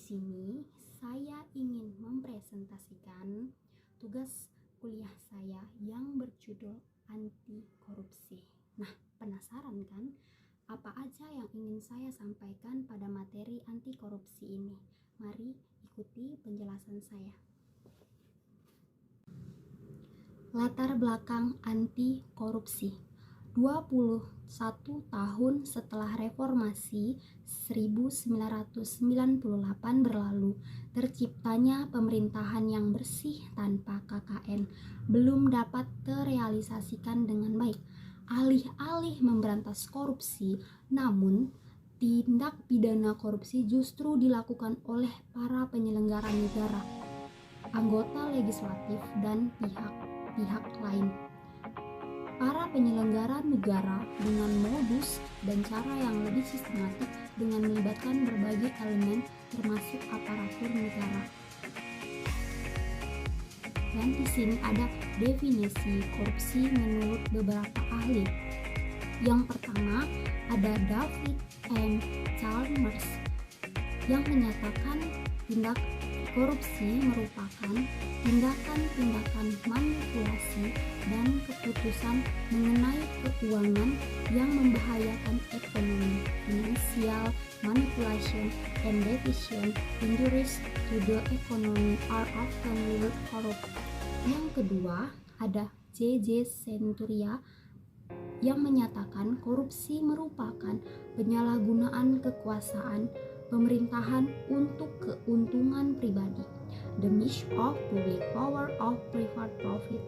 sini saya ingin mempresentasikan tugas kuliah saya yang berjudul anti korupsi. Nah, penasaran kan apa aja yang ingin saya sampaikan pada materi anti korupsi ini? Mari ikuti penjelasan saya. Latar belakang anti korupsi. 21 tahun setelah reformasi 1998 berlalu, terciptanya pemerintahan yang bersih tanpa KKN belum dapat terrealisasikan dengan baik. Alih-alih memberantas korupsi, namun tindak pidana korupsi justru dilakukan oleh para penyelenggara negara, anggota legislatif, dan pihak lain. Para penyelenggara negara dengan modus dan cara yang lebih sistematik dengan melibatkan berbagai elemen termasuk aparatur negara. Dan di sini ada definisi korupsi menurut beberapa ahli. Yang pertama ada David M. Chalmers yang menyatakan tindak korupsi merupakan tindakan-tindakan manipulasi dan keputusan mengenai keuangan yang membahayakan ekonomi, financial manipulation and deficient injuries to the economy are often ruled corrupt. Yang kedua ada J.J. Centuria yang menyatakan korupsi merupakan penyalahgunaan kekuasaan pemerintahan untuk keuntungan pribadi, the misuse of public power of private profit.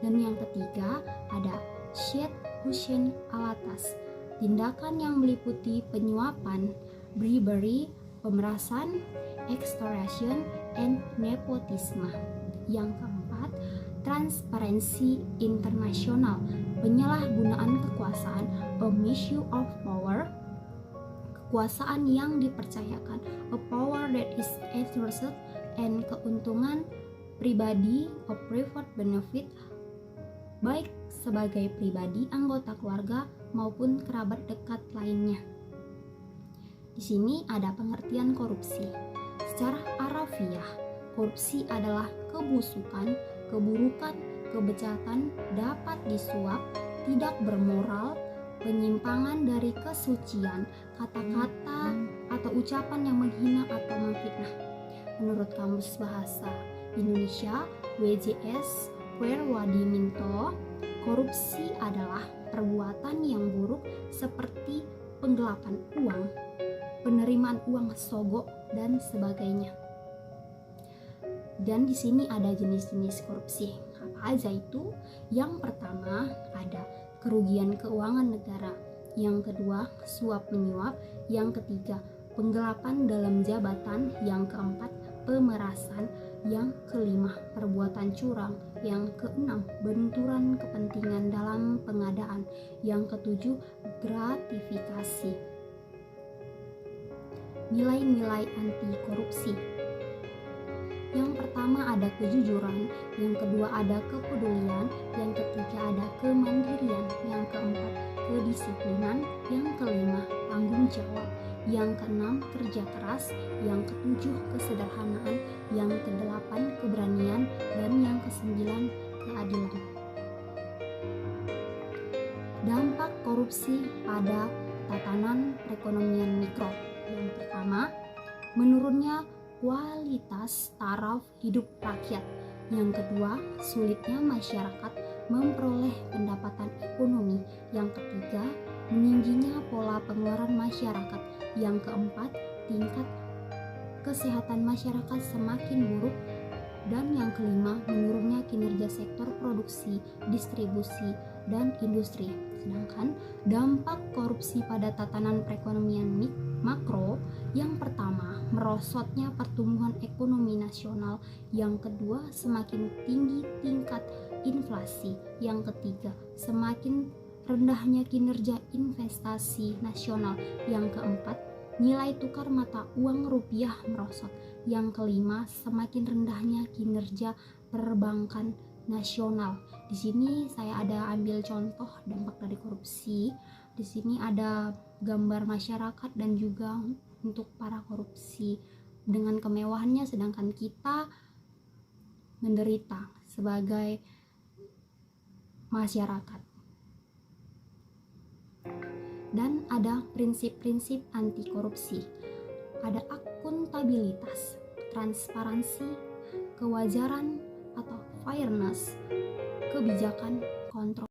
Dan yang ketiga ada Syed Hussein Alatas, tindakan yang meliputi penyuapan, bribery, pemerasan, extortion, and nepotisme. Yang keempat, Transparency International, penyalahgunaan kekuasaan, a misuse of power, kekuasaan yang dipercayakan, a power that is exercised, and keuntungan pribadi, a private benefit, baik sebagai pribadi, anggota keluarga, maupun kerabat dekat lainnya. Di sini ada pengertian korupsi. Secara harafiah, korupsi adalah kebusukan, keburukan, kejahatan, dapat disuap, tidak bermoral, penyimpangan dari kesucian, kata-kata atau ucapan yang menghina atau memfitnah. Menurut Kamus Bahasa Indonesia WJS Purwadi Minto, korupsi adalah perbuatan yang buruk seperti penggelapan uang, penerimaan uang sogok, dan sebagainya. Dan di sini ada jenis-jenis korupsi. Apa aja itu? Yang pertama ada kerugian keuangan negara, yang kedua suap menyuap, yang ketiga penggelapan dalam jabatan, yang keempat pemerasan, yang kelima perbuatan curang, yang keenam benturan kepentingan dalam pengadaan, yang ketujuh gratifikasi. Nilai-nilai anti korupsi. Yang pertama ada kejujuran, yang kedua ada kepedulian, yang ketiga ada kemandirian, yang keempat kedisiplinan, yang kelima tanggung jawab, yang keenam kerja keras, yang ketujuh kesederhanaan, yang kedelapan keberanian, dan yang kesembilan keadilan. Dampak korupsi pada tatanan perekonomian mikro. Yang pertama, menurunnya kualitas taraf hidup rakyat. Yang kedua, sulitnya masyarakat memperoleh pendapatan ekonomi. Yang ketiga, meningginya pola pengeluaran masyarakat. Yang keempat, tingkat kesehatan masyarakat semakin buruk. Dan yang kelima, menurunnya kinerja sektor produksi, distribusi, dan industri. Sedangkan dampak korupsi pada tatanan perekonomian makro, yang pertama merosotnya pertumbuhan ekonomi nasional, yang kedua semakin tinggi tingkat inflasi, yang ketiga semakin rendahnya kinerja investasi nasional, yang keempat nilai tukar mata uang rupiah merosot, yang kelima semakin rendahnya kinerja perbankan nasional. Di sini saya ada ambil contoh dampak dari korupsi. Di sini ada gambar masyarakat dan juga untuk para korupsi dengan kemewahannya, sedangkan kita menderita sebagai masyarakat. Dan ada prinsip-prinsip anti korupsi. Ada akuntabilitas, transparansi, kewajaran atau fairness, kebijakan kontrol.